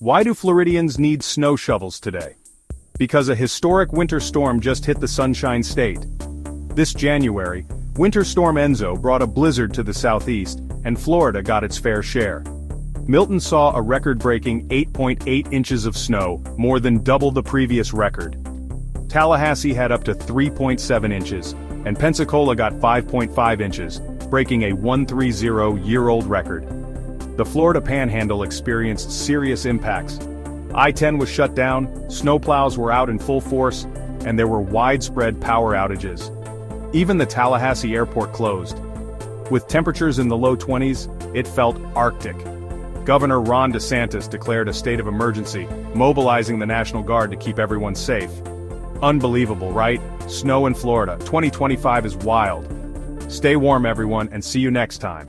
Why do Floridians need snow shovels today? Because a historic winter storm just hit the Sunshine State. This January, Winter Storm Enzo brought a blizzard to the southeast, and Florida got its fair share. Milton saw a record-breaking 8.8 inches of snow, more than double the previous record. Tallahassee had up to 3.7 inches, and Pensacola got 5.5 inches, breaking a 130-year-old record. The Florida Panhandle experienced serious impacts. I-10 was shut down, snowplows were out in full force, and there were widespread power outages. Even the Tallahassee airport closed. With temperatures in the low 20s, it felt Arctic. Governor Ron DeSantis declared a state of emergency, mobilizing the National Guard to keep everyone safe. Unbelievable, right? Snow in Florida, 2025 is wild. Stay warm everyone, and see you next time.